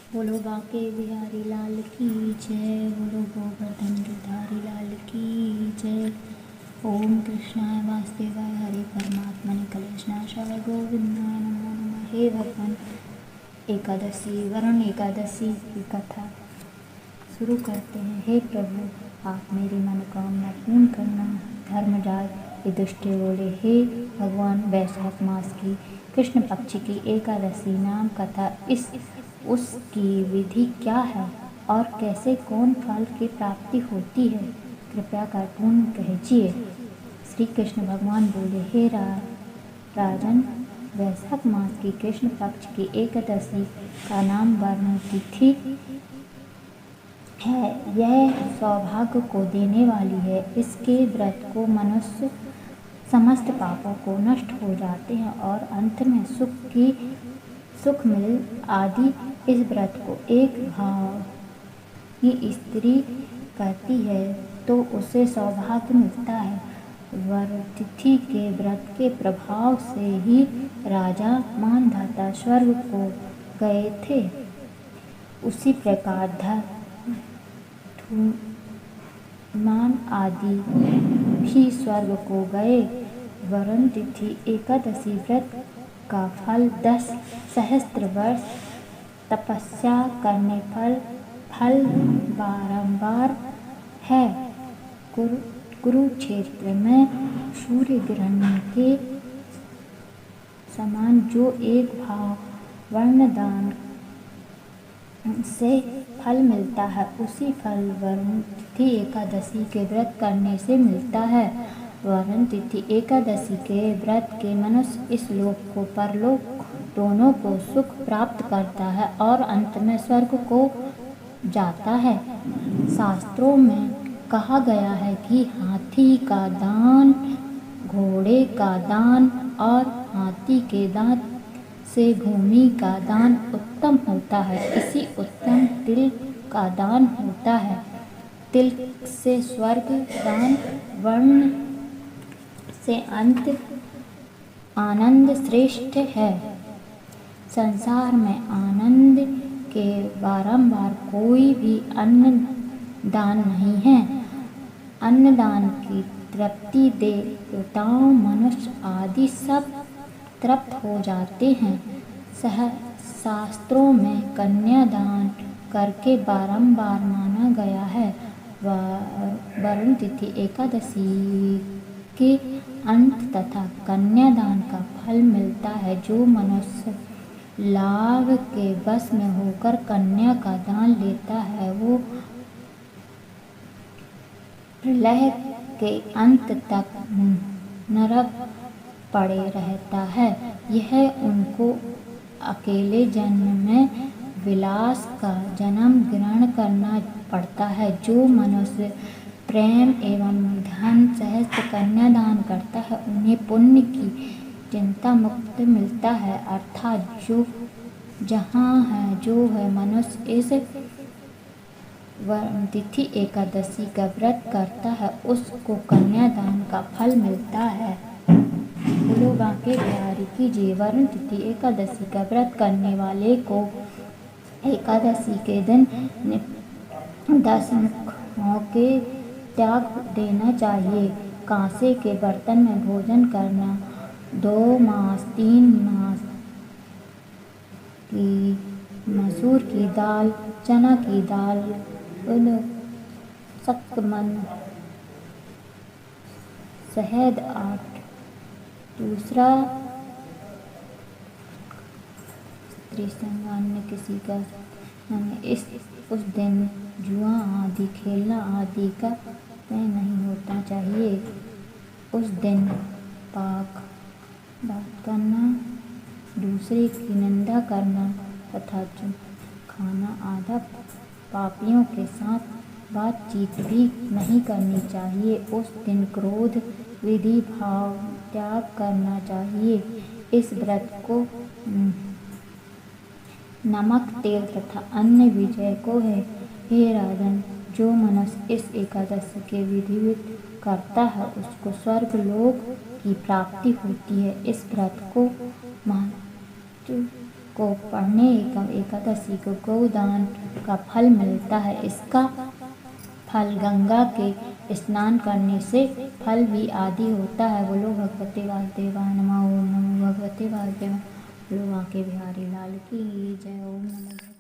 बोलो बाके बिहारी लाल की जय। बोलो गोवर्धन गिरधारी लाल की जय। ओम कृष्णाय वासुदेवाय हरे परमात्मने कलेशनाशाय गोविंदाय नमो नमः। हे भगवान, एकादशी वरुण एकादशी की कथा शुरू करते हैं। हे प्रभु, आप मेरी मनोकामना पूर्ण करना। धर्मराज युधिष्ठिर बोले, हे भगवान, वैशाख मास की कृष्ण पक्ष की एकादशी नाम कथा उसकी विधि क्या है और कैसे कौन फल की प्राप्ति होती है, कृपया कर पूर्ण कहिए। श्री कृष्ण भगवान बोले, हे राजन, वैशाख मास की कृष्ण पक्ष की एकादशी का नाम वरुण तिथि है। यह सौभाग्य को देने वाली है। इसके व्रत को मनुष्य समस्त पापों को नष्ट हो जाते हैं और अंत में सुख मिल आदि। इस व्रत को एक भावी स्त्री करती है तो उसे सौभाग्य मिलता है। वरुण तिथि के व्रत के प्रभाव से ही राजा मानधाता स्वर्ग को गए थे। उसी प्रकार धूमान आदि भी स्वर्ग को गए। वरुण तिथि एकादशी व्रत का फल 10 सहस्त्र वर्ष तपस्या करने पर फल बारंबार है। कुरुक्षेत्र में सूर्य ग्रहण के समान जो एक भाव वर्ण दान से फल मिलता है, उसी फल वरुण तिथि एकादशी के व्रत करने से मिलता है। वरुण तिथि एकादशी के व्रत के मनुष्य इस लोक को परलोक दोनों को सुख प्राप्त करता है और अंत में स्वर्ग को जाता है। शास्त्रों में कहा गया है कि हाथी का दान, घोड़े का दान और हाथी के दांत से भूमि का दान उत्तम होता है। इसी उत्तम तिल का दान होता है। तिल से स्वर्ग दान, वर्ण से आनंद श्रेष्ठ है। संसार में आनंद के बारंबार कोई भी अन्न दान नहीं है। अन्नदान की तृप्ति देवताओं, मनुष्य आदि सब तृप्त हो जाते हैं। शास्त्रों में कन्यादान करके बारंबार माना गया है। वरुण तिथि एकादशी के अंत तथा कन्यादान का फल मिलता है। जो मनुष्य लाभ के वश में होकर कन्या का दान लेता है, वो प्रलय के अंत तक नरक पड़े रहता है। यह उनको अकेले जन्म में विलास का जन्म ग्रहण करना पड़ता है। जो मनुष्य प्रेम एवं धन सहित कन्यादान करता है, उन्हें पुण्य की चिंता मुक्त मिलता है। अर्थात जो है मनुष्य इस वरुण तिथि एकादशी का व्रत करता है, उसको कन्यादान का फल मिलता है। बोलो बांके बिहारी की जय। वरुण तिथि एकादशी का व्रत करने वाले को एकादशी के दिन 10 मुखों के त्याग देना चाहिए। कांसे के बर्तन में भोजन करना, 2 मास 3 मास की मसूर की दाल, चना की दाल, शक्करकंद, शहद आदि। दूसरा, स्त्री संग अन्य किसी का उस दिन जुआ आदि खेलना आदि का तय नहीं होता चाहिए। उस दिन पाक बात करना, दूसरे की निंदा करना तथा खाना आदि पापियों के साथ बातचीत भी नहीं करनी चाहिए। उस दिन क्रोध विधि भाव त्याग करना चाहिए। इस व्रत को नमक, तेल तथा अन्य विजय को है। हे राजन, जो मनुष्य इस एकादशी के विधिवत करता है, उसको स्वर्ग लोक की प्राप्ति होती है। इस व्रत को को पढ़ने एकादशी को गोदान का फल मिलता है। इसका फल गंगा के स्नान करने से फल भी आदि होता है। बोलो भगवते वासुदेवाय नमः। ओम नमो भगवते वासुदेवाय। बोलो बांके बिहारी लाल की जय। ओम नमो।